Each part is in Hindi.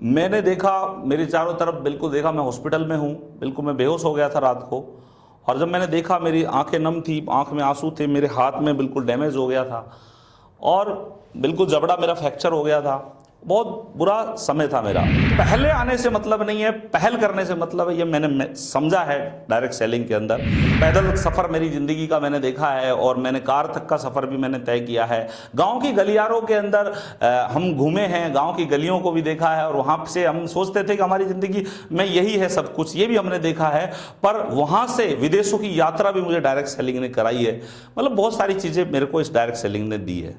मैंने देखा, मेरे चारों तरफ बिल्कुल देखा, मैं हॉस्पिटल में हूँ, बिल्कुल मैं बेहोश हो गया था रात को। और जब मैंने देखा मेरी आंखें नम थी, आंख में आंसू थे, मेरे हाथ में बिल्कुल डैमेज हो गया था और बिल्कुल जबड़ा मेरा फ्रैक्चर हो गया था। बहुत बुरा समय था मेरा। पहले आने से मतलब नहीं है, पहल करने से मतलब है, ये मैंने समझा है डायरेक्ट सेलिंग के अंदर। पैदल सफ़र मेरी ज़िंदगी का मैंने देखा है और मैंने कार तक का सफ़र भी मैंने तय किया है। गांव की गलियारों के अंदर हम घूमे हैं, गांव की गलियों को भी देखा है और वहाँ से हम सोचते थे कि हमारी ज़िंदगी में यही है सब कुछ, ये भी हमने देखा है। पर वहाँ से विदेशों की यात्रा भी मुझे डायरेक्ट सेलिंग ने कराई है। मतलब बहुत सारी चीज़ें मेरे को इस डायरेक्ट सेलिंग ने दी है।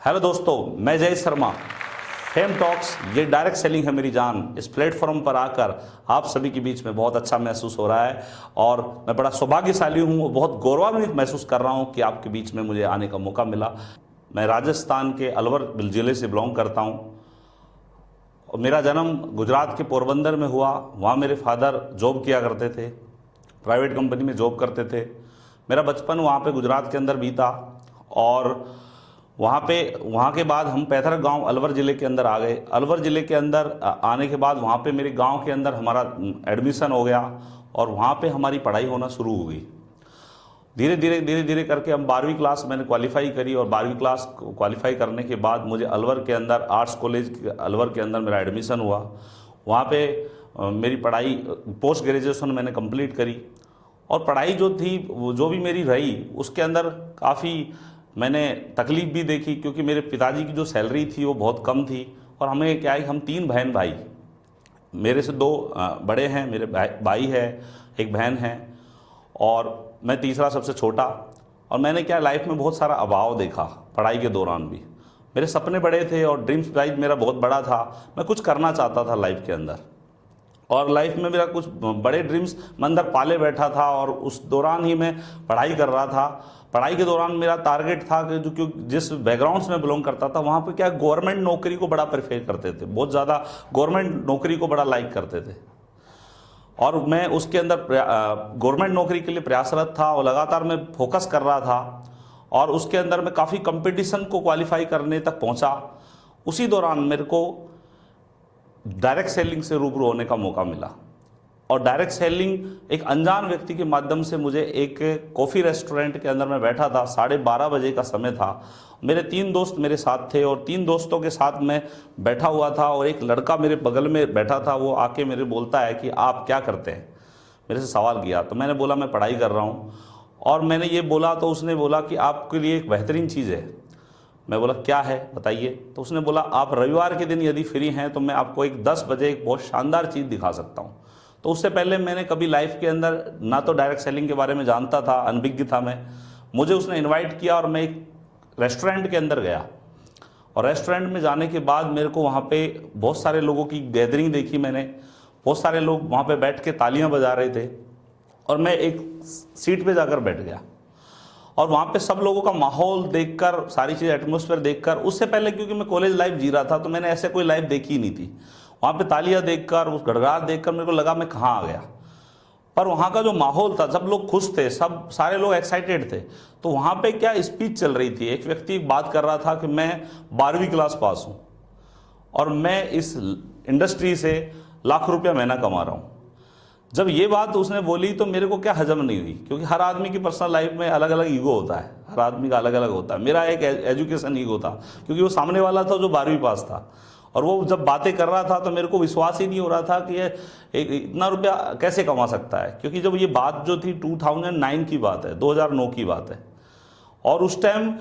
हेलो दोस्तों, मैं जय शर्मा, फेम टॉक्स, ये डायरेक्ट सेलिंग है मेरी जान। इस प्लेटफॉर्म पर आकर आप सभी के बीच में बहुत अच्छा महसूस हो रहा है और मैं बड़ा सौभाग्यशाली हूँ और बहुत गौरवान्वित महसूस कर रहा हूँ कि आपके बीच में मुझे आने का मौका मिला। मैं राजस्थान के अलवर जिले से बिलोंग करता हूँ और मेरा जन्म गुजरात के पोरबंदर में हुआ। वहाँ मेरे फादर जॉब किया करते थे, प्राइवेट कंपनी में जॉब करते थे। मेरा बचपन वहाँ पे गुजरात के अंदर बीता और वहाँ के बाद हम पैथर गांव अलवर ज़िले के अंदर आ गए। अलवर ज़िले के अंदर आने के बाद वहाँ पे मेरे गांव के अंदर हमारा एडमिशन हो गया और वहाँ पे हमारी पढ़ाई होना शुरू हो गई। धीरे धीरे करके हम 12वीं क्लास मैंने क्वालिफाई करी और 12वीं क्लास क्वालिफाई करने के बाद मुझे अलवर के अंदर आर्ट्स कॉलेज अलवर के अंदर मेरा एडमिशन हुआ। वहाँ पे मेरी पढ़ाई पोस्ट ग्रेजुएशन मैंने कंप्लीट करी और पढ़ाई जो थी जो भी मेरी रही उसके अंदर काफ़ी मैंने तकलीफ़ भी देखी, क्योंकि मेरे पिताजी की जो सैलरी थी वो बहुत कम थी और हमें क्या है, हम 3 बहन भाई, मेरे से 2 बड़े हैं, मेरे भाई है, एक बहन है और मैं तीसरा सबसे छोटा। और मैंने क्या लाइफ में बहुत सारा अभाव देखा पढ़ाई के दौरान भी। मेरे सपने बड़े थे और ड्रीम्स साइज मेरा बहुत बड़ा था, मैं कुछ करना चाहता था लाइफ के अंदर और लाइफ में मेरा कुछ बड़े ड्रीम्स मैं अंदर पाले बैठा था और उस दौरान ही मैं पढ़ाई कर रहा था। पढ़ाई के दौरान मेरा टारगेट था कि जो जिस बैकग्राउंड से मैं बिलोंग करता था वहाँ पे क्या गवर्नमेंट नौकरी को बड़ा प्रेफर करते थे, बहुत ज़्यादा गवर्नमेंट नौकरी को बड़ा लाइक करते थे और मैं उसके अंदर गवर्नमेंट नौकरी के लिए प्रयासरत था और लगातार मैं फोकस कर रहा था और उसके अंदर मैं काफ़ी कंपटीशन को क्वालिफाई करने तक पहुँचा। उसी दौरान मेरे को डायरेक्ट सेलिंग से रूबरू होने का मौका मिला और डायरेक्ट सेलिंग एक अनजान व्यक्ति के माध्यम से मुझे एक कॉफ़ी रेस्टोरेंट के अंदर मैं बैठा था, 12:30 बजे का समय था। मेरे 3 दोस्त मेरे साथ थे और 3 दोस्तों के साथ मैं बैठा हुआ था और एक लड़का मेरे बगल में बैठा था। वो आके मेरे बोलता है कि आप क्या करते हैं, मेरे से सवाल किया। तो मैंने बोला मैं पढ़ाई कर रहा हूँ और मैंने ये बोला तो उसने बोला कि आपके लिए एक बेहतरीन चीज़ है। मैं बोला क्या है बताइए। तो उसने बोला आप रविवार के दिन यदि फ्री हैं तो मैं आपको एक 10 बजे एक बहुत शानदार चीज़ दिखा सकता हूँ। तो उससे पहले मैंने कभी लाइफ के अंदर ना तो डायरेक्ट सेलिंग के बारे में जानता था, अनभिज्ञ था मैं। मुझे उसने इनवाइट किया और मैं एक रेस्टोरेंट के अंदर गया और रेस्टोरेंट में जाने के बाद मेरे को वहाँ पे बहुत सारे लोगों की गैदरिंग देखी मैंने। बहुत सारे लोग वहाँ पे बैठ के तालियाँ बजा रहे थे और मैं एक सीट पे जाकर बैठ गया और वहाँ पे सब लोगों का माहौल देखकर, सारी चीज़ एटमॉस्फेयर देखकर, उससे पहले क्योंकि मैं कॉलेज लाइफ जी रहा था तो मैंने ऐसे कोई लाइफ देखी ही नहीं थी। वहाँ पे तालियां देखकर, उस गड़गड़ाहट देखकर मेरे को लगा मैं कहाँ आ गया। पर वहाँ का जो माहौल था, सब लोग खुश थे, सब सारे लोग एक्साइटेड थे। तो वहाँ पे क्या स्पीच चल रही थी, एक व्यक्ति बात कर रहा था कि मैं 12वीं क्लास पास हूँ और मैं इस इंडस्ट्री से लाख रुपया महीना कमा रहा हूँ। जब ये बात उसने बोली तो मेरे को क्या हजम नहीं हुई, क्योंकि हर आदमी की पर्सनल लाइफ में अलग अलग ईगो होता है, हर आदमी का अलग अलग होता है। मेरा एक एजुकेशन ईगो था, क्योंकि वो सामने वाला था जो 12वीं पास था और वो जब बातें कर रहा था तो मेरे को विश्वास ही नहीं हो रहा था कि ये इतना रुपया कैसे कमा सकता है। क्योंकि जब ये बात जो थी 2009 की बात है, 2009 की बात है और उस टाइम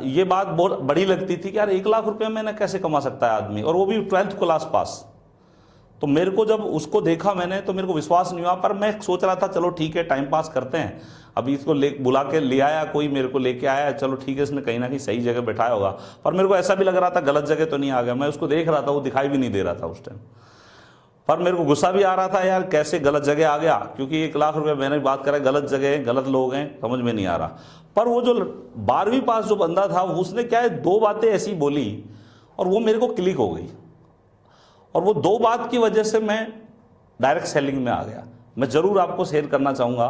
ये बात बहुत बड़ी लगती थी कि यार 1 लाख रुपया मैंने कैसे कमा सकता है आदमी, और वो भी 12th क्लास पास। तो मेरे को जब उसको देखा मैंने तो मेरे को विश्वास नहीं हुआ, पर मैं सोच रहा था चलो ठीक है टाइम पास करते हैं। अभी इसको बुला के ले आया, कोई मेरे को लेके आया, चलो ठीक है इसने कहीं ना कहीं सही जगह बैठाया होगा। पर मेरे को ऐसा भी लग रहा था गलत जगह तो नहीं आ गया। मैं उसको देख रहा था, वो दिखाई भी नहीं दे रहा था उस टाइम। पर मेरे को गुस्सा भी आ रहा था यार कैसे गलत जगह आ गया, क्योंकि 1 लाख रुपये मैंने बात करा, गलत जगह है, गलत लोग हैं, समझ में नहीं आ रहा। पर वो जो 12वीं पास जो बंदा था उसने क्या है 2 बातें ऐसी बोली और वो मेरे को क्लिक हो गई और वो 2 बात की वजह से मैं डायरेक्ट सेलिंग में आ गया। मैं ज़रूर आपको शेयर करना चाहूँगा।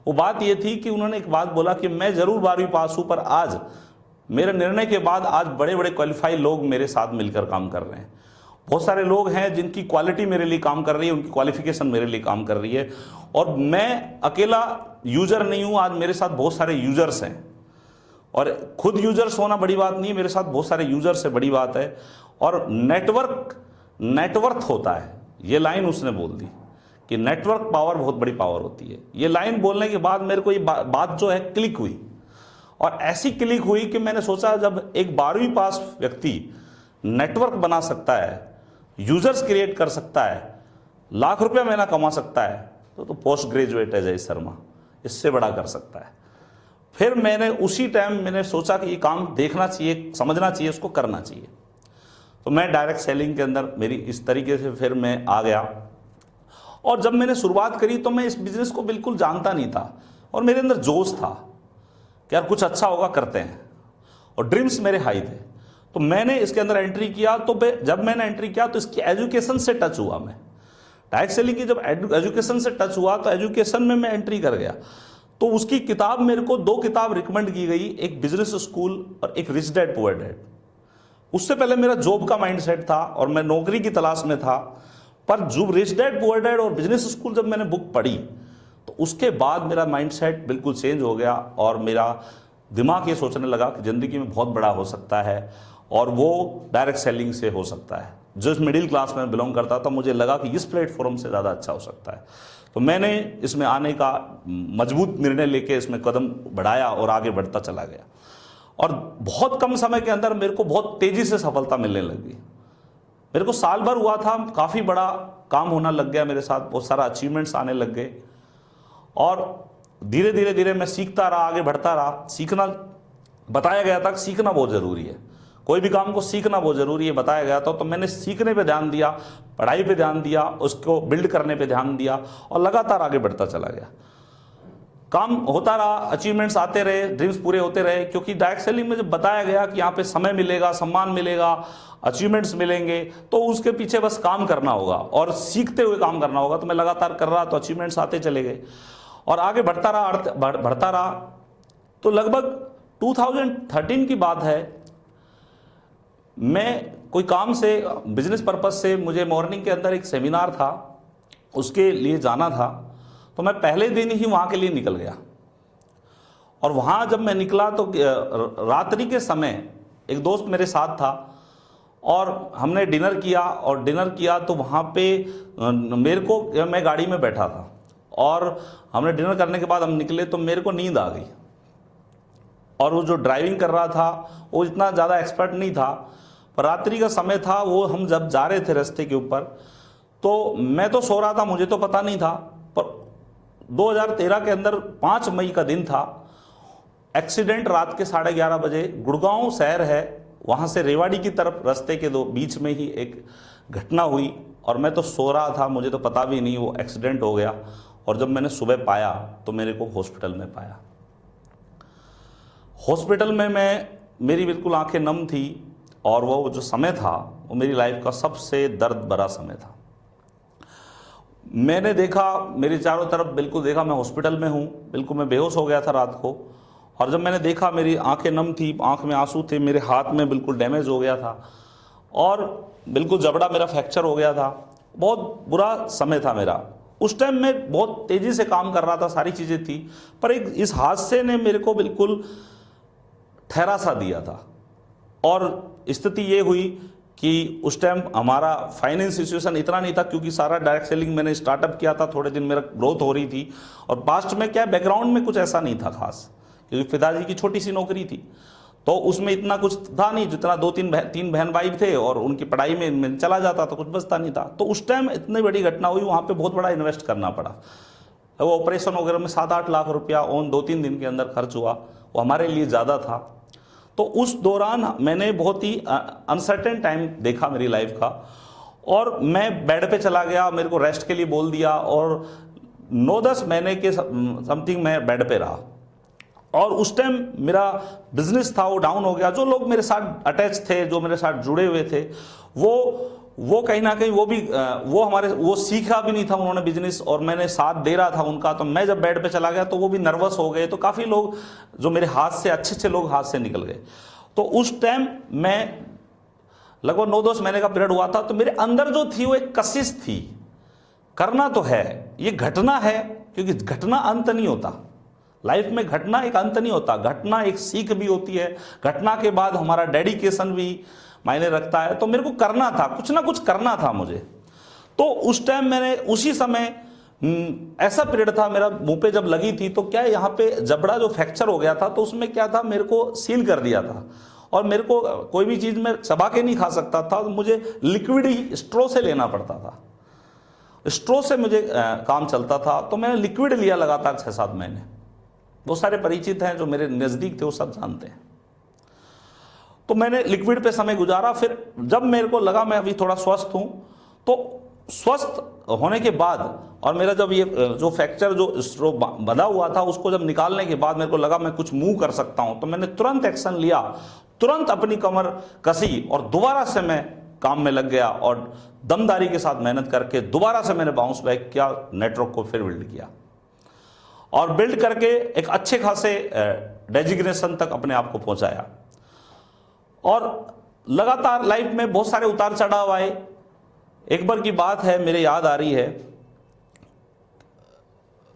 वो बात ये थी कि उन्होंने एक बात बोला कि मैं ज़रूर 12वीं पास हूँ, पर आज मेरे निर्णय के बाद आज बड़े बड़े क्वालिफाई लोग मेरे साथ मिलकर काम कर रहे हैं। बहुत सारे लोग हैं जिनकी क्वालिटी मेरे लिए काम कर रही है, उनकी क्वालिफिकेशन मेरे लिए काम कर रही है, और मैं अकेला यूजर नहीं हूं। आज मेरे साथ बहुत सारे यूजर्स हैं, और खुद यूजर्स होना बड़ी बात नहीं है, मेरे साथ बहुत सारे यूजर्स है, बड़ी बात है। और नेटवर्थ होता है, ये लाइन उसने बोल दी कि नेटवर्क पावर बहुत बड़ी पावर होती है। ये लाइन बोलने के बाद मेरे को ये बात जो है क्लिक हुई, और ऐसी क्लिक हुई कि मैंने सोचा जब एक 12वीं पास व्यक्ति नेटवर्क बना सकता है, यूजर्स क्रिएट कर सकता है, लाख रुपया महीना कमा सकता है, तो पोस्ट ग्रेजुएट है जय शर्मा, इससे बड़ा कर सकता है। फिर मैंने उसी टाइम मैंने सोचा कि ये काम देखना चाहिए, समझना चाहिए, उसको करना चाहिए। तो मैं डायरेक्ट सेलिंग के अंदर मेरी इस तरीके से फिर मैं आ गया। और जब मैंने शुरुआत करी तो मैं इस बिजनेस को बिल्कुल जानता नहीं था, और मेरे अंदर जोश था कि यार कुछ अच्छा होगा, करते हैं, और ड्रीम्स मेरे हाई थे। तो मैंने इसके अंदर एंट्री किया। तो जब मैंने एंट्री किया तो इसकी एजुकेशन से टच हुआ। मैं डायरेक्ट सेलिंग की जब एजुकेशन से टच हुआ तो एजुकेशन में मैं एंट्री कर गया। तो उसकी किताब, मेरे को 2 किताब रिकमेंड की गई, एक बिजनेस स्कूल और एक रिच डैड पुअर डैड। उससे पहले मेरा जॉब का माइंडसेट था और मैं नौकरी की तलाश में था, पर जो रिच डैड पुअर डैड और बिजनेस स्कूल जब मैंने बुक पढ़ी तो उसके बाद मेरा माइंडसेट बिल्कुल चेंज हो गया, और मेरा दिमाग ये सोचने लगा कि ज़िंदगी में बहुत बड़ा हो सकता है, और वो डायरेक्ट सेलिंग से हो सकता है। जिस मिडिल क्लास में बिलोंग करता था, मुझे लगा कि इस प्लेटफॉर्म से ज़्यादा अच्छा हो सकता है। तो मैंने इसमें आने का मजबूत निर्णय लेके इसमें कदम बढ़ाया और आगे बढ़ता चला गया, और बहुत कम समय के अंदर मेरे को बहुत तेज़ी से सफलता मिलने लगी। मेरे को साल भर हुआ था, काफ़ी बड़ा काम होना लग गया मेरे साथ, बहुत सारा अचीवमेंट्स आने लग गए, और धीरे धीरे धीरे मैं सीखता रहा, आगे बढ़ता रहा। सीखना बताया गया था कि सीखना बहुत ज़रूरी है, कोई भी काम को सीखना बहुत ज़रूरी है बताया गया था। तो मैंने सीखने पे ध्यान दिया, पढ़ाई पे ध्यान दिया, उसको बिल्ड करने पे ध्यान दिया, और लगातार आगे बढ़ता चला गया। काम होता रहा, अचीवमेंट्स आते रहे, ड्रीम्स पूरे होते रहे, क्योंकि डायरेक्ट सेलिंग में जब बताया गया कि यहाँ पे समय मिलेगा, सम्मान मिलेगा, अचीवमेंट्स मिलेंगे, तो उसके पीछे बस काम करना होगा और सीखते हुए काम करना होगा। तो मैं लगातार कर रहा, तो अचीवमेंट्स आते चले गए और आगे बढ़ता रहा। तो लगभग 2013 की बात है, मैं कोई काम से, बिजनेस पर्पस से, मुझे मॉर्निंग के अंदर एक सेमिनार था, उसके लिए जाना था। तो मैं पहले दिन ही वहाँ के लिए निकल गया, और वहाँ जब मैं निकला तो रात्रि के समय एक दोस्त मेरे साथ था, और हमने डिनर किया। तो वहाँ पे मेरे को, मैं गाड़ी में बैठा था, और हमने डिनर करने के बाद हम निकले तो मेरे को नींद आ गई, और वो जो ड्राइविंग कर रहा था वो इतना ज़्यादा एक्सपर्ट नहीं था, पर रात्रि का समय था। वो हम जब जा रहे थे रास्ते के ऊपर, तो मैं तो सो रहा था, मुझे तो पता नहीं था, पर 2013 के अंदर 5 मई का दिन था। एक्सीडेंट रात के 11:30 बजे, गुड़गांव शहर है, वहाँ से रेवाड़ी की तरफ रास्ते के बीच में ही एक घटना हुई, और मैं तो सो रहा था, मुझे तो पता भी नहीं वो एक्सीडेंट हो गया। और जब मैंने सुबह पाया तो मेरे को हॉस्पिटल में पाया। हॉस्पिटल में मेरी बिल्कुल आंखें नम थी, और वो जो समय था वो मेरी लाइफ का सबसे दर्द भरा समय था। मैंने देखा, मेरे चारों तरफ बिल्कुल देखा, मैं हॉस्पिटल में हूँ, बिल्कुल मैं बेहोश हो गया था रात को। और जब मैंने देखा, मेरी आंखें नम थी, आंख में आंसू थे, मेरे हाथ में बिल्कुल डैमेज हो गया था, और बिल्कुल जबड़ा मेरा फ्रैक्चर हो गया था। बहुत बुरा समय था मेरा। उस टाइम मैं बहुत तेज़ी से काम कर रहा था, सारी चीज़ें थी, पर इस हादसे ने मेरे को बिल्कुल ठहरा सा दिया था। और स्थिति ये हुई कि उस टाइम हमारा फाइनेंस सिचुएशन इतना नहीं था, क्योंकि सारा डायरेक्ट सेलिंग मैंने स्टार्टअप किया था, थोड़े दिन मेरा ग्रोथ हो रही थी, और पास्ट में क्या बैकग्राउंड में कुछ ऐसा नहीं था खास, क्योंकि पिताजी की छोटी सी नौकरी थी, तो उसमें इतना कुछ था नहीं, जितना 2-3 बहन भाई थे, और उनकी पढ़ाई में चला जाता तो कुछ बचता नहीं था। तो उस टाइम इतनी बड़ी घटना हुई, वहाँ पर बहुत बड़ा इन्वेस्ट करना पड़ा। वो ऑपरेशन वगैरह में 7-8 लाख रुपया 2-3 दिन के अंदर खर्च हुआ, वो हमारे लिए ज़्यादा था। तो उस दौरान मैंने बहुत ही अनसर्टेन टाइम देखा मेरी लाइफ का, और मैं बेड पे चला गया, मेरे को रेस्ट के लिए बोल दिया, और 9-10 महीने के समथिंग मैं बेड पे रहा। और उस टाइम मेरा बिजनेस था वो डाउन हो गया। जो लोग मेरे साथ अटैच थे, जो मेरे साथ जुड़े हुए थे, वो कहीं ना कहीं वो सीखा भी नहीं था उन्होंने बिजनेस, और मैंने साथ दे रहा था उनका। तो मैं जब बेड पे चला गया तो वो भी नर्वस हो गए, तो काफ़ी लोग जो मेरे हाथ से, अच्छे लोग हाथ से निकल गए। तो उस टाइम मैं लगभग 9-10 महीने का पीरियड हुआ था, तो मेरे अंदर जो थी वो एक कशिश थी, करना तो है, ये घटना है, क्योंकि घटना अंत नहीं होता लाइफ में, घटना एक अंत नहीं होता, घटना एक सीख भी होती है, घटना के बाद हमारा डेडिकेशन भी मायने रखता है। तो मेरे को करना था, कुछ ना कुछ करना था मुझे। तो उस टाइम मैंने उसी समय ऐसा पीरियड था मेरा, मुंह पे जब लगी थी तो क्या यहाँ पे जबड़ा जो फ्रैक्चर हो गया था, तो उसमें क्या था, मेरे को सील कर दिया था और मेरे को कोई भी चीज़ में चबा के नहीं खा सकता था, तो मुझे लिक्विड ही स्ट्रो से लेना पड़ता था, स्ट्रो से मुझे काम चलता था। तो मैंने लिक्विड लिया लगातार 6-7 महीने। बहुत सारे परिचित हैं जो मेरे नज़दीक थे, वो सब जानते हैं। तो मैंने लिक्विड पे समय गुजारा। फिर जब मेरे को लगा मैं अभी थोड़ा स्वस्थ हूँ, तो स्वस्थ होने के बाद और मेरा जब ये जो फ्रैक्चर जो स्ट्रो बंधा हुआ था, उसको जब निकालने के बाद मेरे को लगा मैं कुछ मूव कर सकता हूँ, तो मैंने तुरंत एक्शन लिया, तुरंत अपनी कमर कसी और दोबारा से मैं काम में लग गया और दमदारी के साथ मेहनत करके दोबारा से मैंने बाउंस बैक किया, नेटवर्क को फिर बिल्ड किया और बिल्ड करके एक अच्छे खासे डेजिग्नेशन तक अपने आप को पहुंचाया। और लगातार लाइफ में बहुत सारे उतार चढ़ाव आए। एक बार की बात है, मेरे याद आ रही है,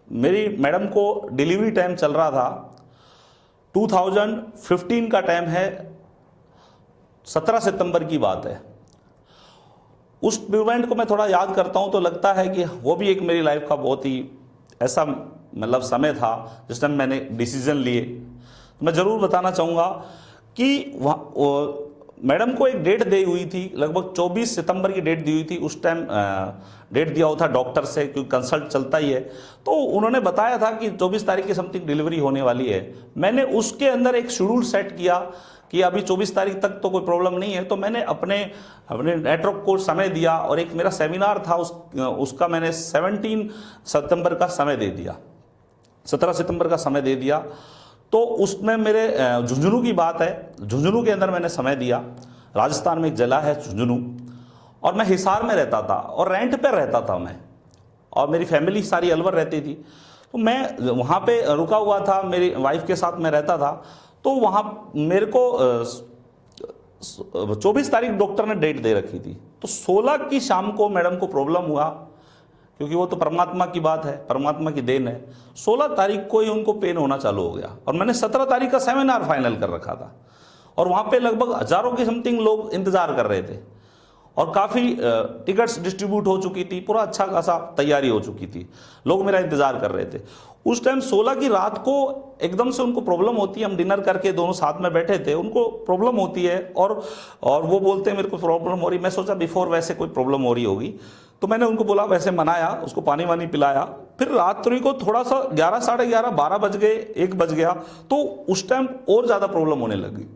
मेरी मैडम को डिलीवरी टाइम चल रहा था, 2015 का टाइम है, 17 सितंबर की बात है। उस इवेंट को मैं थोड़ा याद करता हूं तो लगता है कि वो भी एक मेरी लाइफ का बहुत ही ऐसा मतलब समय था जिस टाइम मैंने डिसीजन लिए। तो मैं ज़रूर बताना चाहूँगा कि मैडम को एक डेट दी हुई थी, लगभग 24 सितंबर की डेट दी हुई थी। उस टाइम डेट दिया हुआ था डॉक्टर से, क्योंकि कंसल्ट चलता ही है। तो उन्होंने बताया था कि 24 तारीख की समथिंग डिलीवरी होने वाली है। मैंने उसके अंदर एक शेड्यूल सेट किया कि अभी 24 तारीख तक तो कोई प्रॉब्लम नहीं है। तो मैंने अपने नेटवर्क को समय दिया और एक मेरा सेमिनार था, उसका मैंने 17 सितंबर का समय दे दिया, 17 सितंबर का समय दे दिया। तो उसमें मेरे झुंझुनू की बात है, झुंझुनू के अंदर मैंने समय दिया। राजस्थान में एक जिला है झुंझुनू, और मैं हिसार में रहता था और रेंट पर रहता था मैं, और मेरी फैमिली सारी अलवर रहती थी। तो मैं वहाँ पे रुका हुआ था, मेरी वाइफ के साथ मैं रहता था। तो वहाँ मेरे को 24 तारीख डॉक्टर ने डेट दे रखी थी। तो 16 की शाम को मैडम को प्रॉब्लम हुआ, क्योंकि वो तो परमात्मा की बात है, परमात्मा की देन है। 16 तारीख को ही उनको पेन होना चालू हो गया और मैंने 17 तारीख का सेमिनार फाइनल कर रखा था और वहाँ पे लगभग हजारों की समथिंग लोग इंतजार कर रहे थे और काफ़ी टिकट्स डिस्ट्रीब्यूट हो चुकी थी, पूरा अच्छा खासा तैयारी हो चुकी थी, लोग मेरा इंतजार कर रहे थे। उस टाइम 16 की रात को एकदम से उनको प्रॉब्लम होती है। हम डिनर करके दोनों साथ में बैठे थे, उनको प्रॉब्लम होती है और वो बोलते हैं मेरे को प्रॉब्लम हो रही। मैं सोचा बिफोर वैसे कोई प्रॉब्लम हो रही होगी, तो मैंने उनको बोला, वैसे मनाया, उसको पानी वानी पिलाया। फिर रात्रि को थोड़ा सा 11, साढ़े 11, 12 बज गए, 1 बज गया, तो उस टाइम और ज़्यादा प्रॉब्लम होने लगी।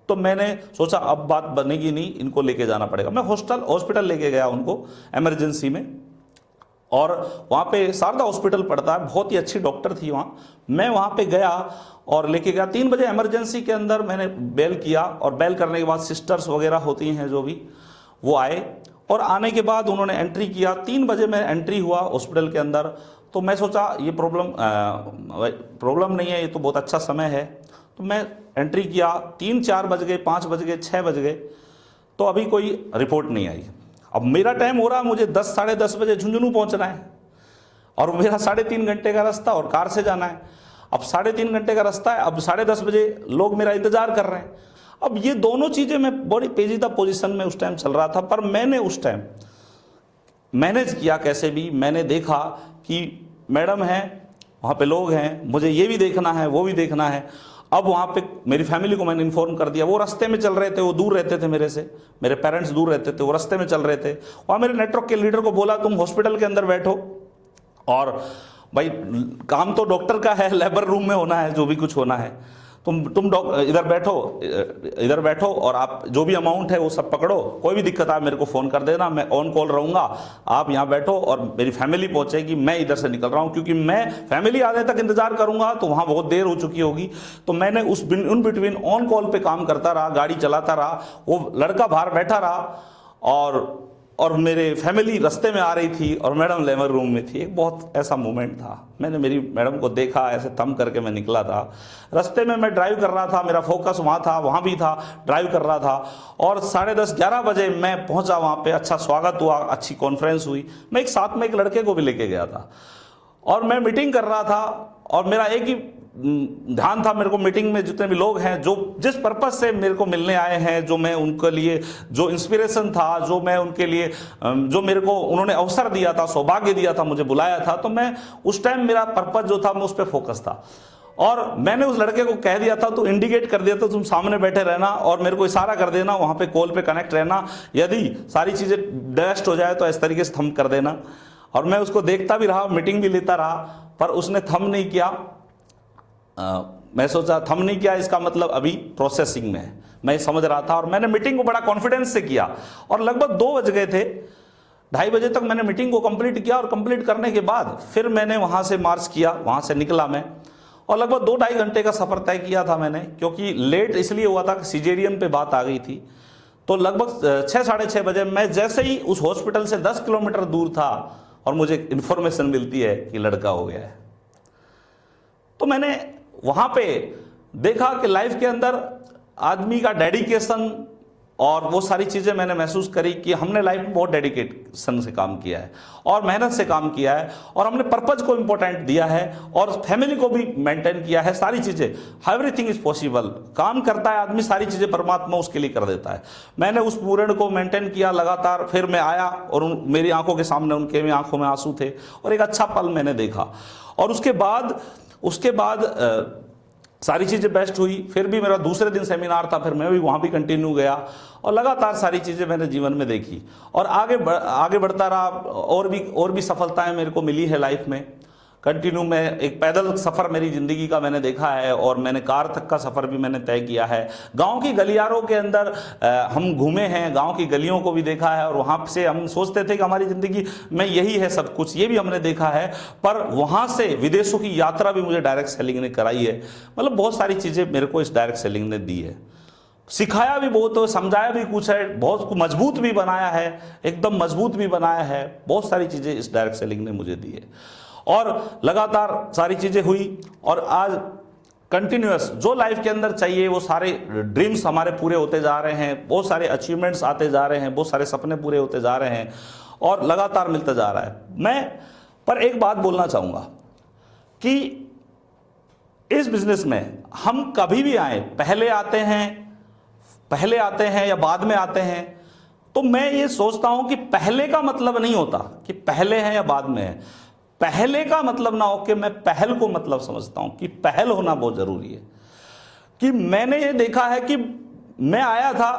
तो मैंने सोचा अब बात बनेगी नहीं, इनको लेके जाना पड़ेगा। मैं हॉस्पिटल लेके गया उनको इमरजेंसी में, और वहाँ पे शारदा हॉस्पिटल पड़ता है, बहुत ही अच्छी डॉक्टर थी वहाँ। मैं वहाँ पे गया और लेके गया। 3 बजे इमरजेंसी के अंदर मैंने बेल किया और बेल करने के बाद सिस्टर्स वगैरह होती हैं जो भी, वो आए और आने के बाद उन्होंने एंट्री किया। 3 बजे मैं एंट्री हुआ हॉस्पिटल के अंदर। तो मैं सोचा ये प्रॉब्लम नहीं है, ये तो बहुत अच्छा समय है। तो मैं एंट्री किया, 3, 4 बज गए, 5 बज गए, 6 बज गए, तो अभी कोई रिपोर्ट नहीं आई। अब मेरा टाइम हो रहा, मुझे 10, साढ़े 10 बजे झुंझुनू पहुंचना है और मेरा 3.5 घंटे का रास्ता और कार से जाना है। अब 3.5 घंटे का रास्ता है, अब 10:30 बजे लोग मेरा इंतजार कर रहे हैं। अब ये दोनों चीज़ें मैं बड़ी पेचीदा पोजीशन में उस टाइम चल रहा था, पर मैंने उस टाइम मैनेज किया कैसे भी। मैंने देखा कि मैडम है, वहाँ पे लोग हैं, मुझे ये भी देखना है, वो भी देखना है। अब वहाँ पे मेरी फैमिली को मैंने इन्फॉर्म कर दिया। वो रास्ते में चल रहे थे, वो दूर रहते थे मेरे से, मेरे पेरेंट्स दूर रहते थे, वो रास्ते में चल रहे थे। वहाँ मेरे नेटवर्क के लीडर को बोला, तुम हॉस्पिटल के अंदर बैठो और भाई काम तो डॉक्टर का है, लेबर रूम में होना है, जो भी कुछ होना है, तुम इधर बैठो और आप जो भी अमाउंट है वो सब पकड़ो, कोई भी दिक्कत आए मेरे को फ़ोन कर देना, मैं ऑन कॉल रहूँगा, आप यहाँ बैठो और मेरी फैमिली पहुँचेगी, मैं इधर से निकल रहा हूँ, क्योंकि मैं फैमिली आने तक इंतजार करूँगा तो वहाँ बहुत देर हो चुकी होगी। तो मैंने उन बिटवीन ऑन कॉल पे काम करता रहा, गाड़ी चलाता रहा, वो लड़का बाहर बैठा रहा और और मेरे फैमिली रास्ते में आ रही थी और मैडम लेबर रूम में थी। एक बहुत ऐसा मोमेंट था, मैंने मेरी मैडम को देखा, ऐसे थम करके मैं निकला था। रास्ते में मैं ड्राइव कर रहा था, मेरा फोकस वहाँ था, वहाँ भी था, ड्राइव कर रहा था। और 10:30-11 बजे मैं पहुँचा वहाँ पे। अच्छा स्वागत हुआ, अच्छी कॉन्फ्रेंस हुई। मैं एक साथ में एक लड़के को भी लेके गया था और मैं मीटिंग कर रहा था। और मेरा एक ही ध्यान था, मेरे को मीटिंग में जितने भी लोग हैं, जो जिस पर्पस से मेरे को मिलने आए हैं, जो मैं उनके लिए जो इंस्पिरेशन था, जो मैं उनके लिए जो मेरे को उन्होंने अवसर दिया था, सौभाग्य दिया था, मुझे बुलाया था, तो मैं उस टाइम मेरा पर्पस जो था मैं उस पर फोकस था। और मैंने उस लड़के को कह दिया था, तो इंडिकेट कर दिया था, तुम सामने बैठे रहना और मेरे को इशारा कर देना, वहाँ पे कॉल पे कनेक्ट रहना, यदि सारी चीज़ें डस्ट हो जाए तो इस तरीके से थम कर देना। और मैं उसको देखता भी रहा, मीटिंग भी लेता रहा, पर उसने थम नहीं किया। मैं सोचा थम नहीं किया, इसका मतलब अभी प्रोसेसिंग में है, मैं समझ रहा था। और मैंने मीटिंग को बड़ा कॉन्फिडेंस से किया और लगभग 2 बज गए थे। 2:30 बजे तक मैंने मीटिंग को कंप्लीट किया और कंप्लीट करने के बाद फिर मैंने वहाँ से मार्च किया, वहाँ से निकला मैं। और लगभग 2-2.5 घंटे का सफ़र तय किया था मैंने, क्योंकि लेट इसलिए हुआ था कि सीजेरियन पे बात आ गई थी। तो लगभग 6-6:30 बजे मैं जैसे ही उस हॉस्पिटल से 10 किलोमीटर दूर था और मुझे इन्फॉर्मेशन मिलती है कि लड़का हो गया है। तो मैंने वहाँ पे देखा कि लाइफ के अंदर आदमी का डेडिकेशन और वो सारी चीज़ें मैंने महसूस करी कि हमने लाइफ में बहुत डेडिकेशन से काम किया है और मेहनत से काम किया है और हमने पर्पज को इम्पोर्टेंट दिया है और फैमिली को भी मेंटेन किया है। सारी चीज़ें, एवरीथिंग इज पॉसिबल। काम करता है आदमी, सारी चीज़ें परमात्मा उसके लिए कर देता है। मैंने उस पूर्ण को मेंटेन किया लगातार। फिर मैं आया और मेरी आंखों के सामने उनके आंखों में आंसू थे और एक अच्छा पल मैंने देखा। और उसके बाद सारी चीज़ें बेस्ट हुई। फिर भी मेरा दूसरे दिन सेमिनार था, फिर मैं भी वहाँ भी कंटिन्यू गया और लगातार सारी चीज़ें मैंने जीवन में देखी और आगे बढ़ता रहा। और भी सफलताएं मेरे को मिली है लाइफ में। कंटिन्यू मैं एक पैदल सफ़र मेरी ज़िंदगी का मैंने देखा है और मैंने कार तक का सफ़र भी मैंने तय किया है। गांव की गलियारों के अंदर हम घूमे हैं, गांव की गलियों को भी देखा है और वहाँ से हम सोचते थे कि हमारी ज़िंदगी में यही है सब कुछ, ये भी हमने देखा है। पर वहाँ से विदेशों की यात्रा भी मुझे डायरेक्ट सेलिंग ने कराई है। मतलब बहुत सारी चीज़ें मेरे को इस डायरेक्ट सेलिंग ने दी है, सिखाया भी बहुत, समझाया भी कुछ है, बहुत मजबूत भी बनाया है, एकदम मजबूत भी बनाया है। बहुत सारी चीज़ें इस डायरेक्ट सेलिंग ने मुझे दी है और लगातार सारी चीज़ें हुई और आज कंटिन्यूअस जो लाइफ के अंदर चाहिए वो सारे ड्रीम्स हमारे पूरे होते जा रहे हैं, बहुत सारे अचीवमेंट्स आते जा रहे हैं, बहुत सारे सपने पूरे होते जा रहे हैं और लगातार मिलता जा रहा है। मैं पर एक बात बोलना चाहूँगा कि इस बिजनेस में हम कभी भी आए, पहले आते हैं या बाद में आते हैं, तो मैं ये सोचता हूँ कि पहले का मतलब नहीं होता कि पहले हैं या बाद में है। पहले का मतलब ना हो कि मैं पहल को मतलब समझता हूं कि पहल होना बहुत जरूरी है। कि मैंने ये देखा है कि मैं आया था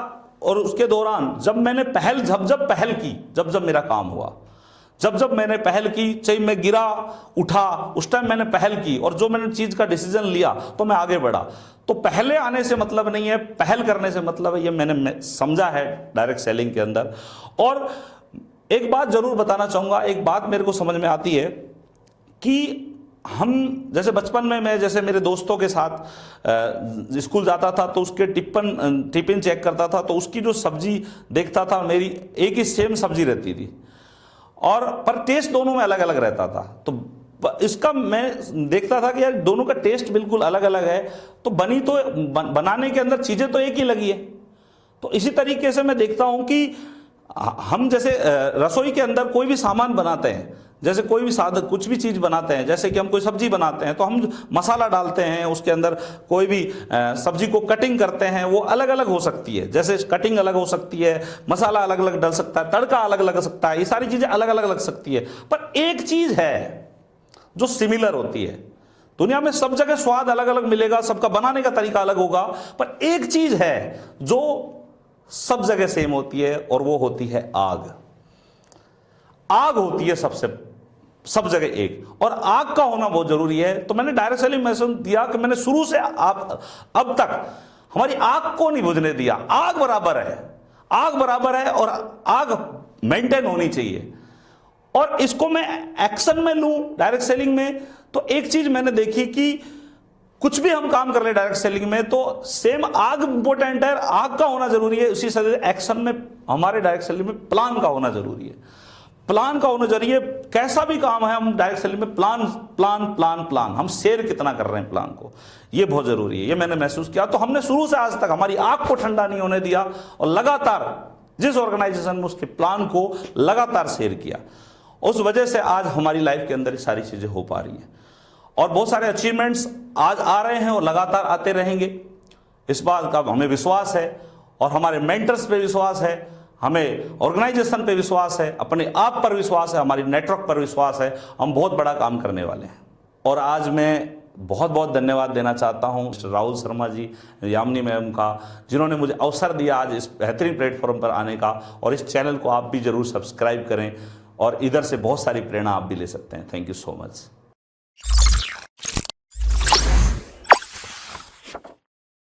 और उसके दौरान जब मैंने जब पहल की, जब मेरा काम हुआ, जब मैंने पहल की, चाहे मैं गिरा उठा, उस टाइम मैंने पहल की और जो मैंने चीज का डिसीजन लिया तो मैं आगे बढ़ा। तो पहले आने से मतलब नहीं है, पहल करने से मतलब है। ये मैंने समझा है डायरेक्ट सेलिंग के अंदर। और एक बात जरूर बताना चाहूँगा, एक बात मेरे को समझ में आती है कि हम जैसे बचपन में मैं जैसे मेरे दोस्तों के साथ स्कूल जाता था तो उसके टिफिन चेक करता था, तो उसकी जो सब्जी देखता था मेरी एक ही सेम सब्जी रहती थी और पर टेस्ट दोनों में अलग अलग रहता था। तो इसका मैं देखता था कि यार दोनों का टेस्ट बिल्कुल अलग अलग है, तो बनाने के अंदर चीज़ें तो एक ही लगी है। तो इसी तरीके से मैं देखता हूँ कि हम जैसे रसोई के अंदर कोई भी सामान बनाते हैं, जैसे कोई भी साधन कुछ भी चीज़ बनाते हैं, जैसे कि हम कोई सब्जी बनाते हैं तो हम मसाला डालते हैं, उसके अंदर कोई भी सब्जी को कटिंग करते हैं, वो अलग अलग हो सकती है। जैसे कटिंग अलग हो सकती है, मसाला अलग अलग डल सकता है, तड़का अलग अलग सकता है, ये सारी चीज़ें अलग अलग लग सकती है। पर एक चीज़ है जो सिमिलर होती है। दुनिया में सब जगह स्वाद अलग अलग मिलेगा, सबका बनाने का तरीका अलग होगा, पर एक चीज़ है जो सब जगह सेम होती है और वो होती है आग। आग होती है सब जगह एक, और आग का होना बहुत जरूरी है। तो मैंने डायरेक्ट सेलिंग मैसेज दिया कि मैंने शुरू से अब तक हमारी आग को नहीं बुझने दिया। आग बराबर है और आग मेंटेन होनी चाहिए। और इसको मैं एक्शन में लूं डायरेक्ट सेलिंग में, तो एक चीज मैंने देखी कि कुछ भी हम काम कर ले डायरेक्ट सेलिंग में तो सेम आग इंपॉर्टेंट है, आग का होना जरूरी है। उसी तरह एक्शन में हमारे डायरेक्ट सेलिंग में प्लान का होना जरूरी है। प्लान का होना जरूरी है। कैसा भी काम है हम डायरेक्ट सेलिंग में प्लान प्लान प्लान प्लान, हम शेयर कितना कर रहे हैं प्लान को, ये बहुत जरूरी है। ये मैंने महसूस किया। तो हमने शुरू से आज तक हमारी आग को ठंडा नहीं होने दिया और लगातार जिस ऑर्गेनाइजेशन में उसके प्लान को लगातार शेयर किया, उस वजह से आज हमारी लाइफ के अंदर ये सारी चीजें हो पा रही हैं और बहुत सारे अचीवमेंट्स आज आ रहे हैं और लगातार आते रहेंगे। इस बात का हमें विश्वास है और हमारे मेंटर्स पे विश्वास है, हमें ऑर्गेनाइजेशन पे विश्वास है, अपने आप पर विश्वास है, हमारी नेटवर्क पर विश्वास है। हम बहुत बड़ा काम करने वाले हैं। और आज मैं बहुत बहुत धन्यवाद देना चाहता हूं राहुल शर्मा जी, यामिनी मैम का, जिन्होंने मुझे अवसर दिया आज इस बेहतरीन प्लेटफॉर्म पर आने का। और इस चैनल को आप भी जरूर सब्सक्राइब करें और इधर से बहुत सारी प्रेरणा आप भी ले सकते हैं। Thank you so much.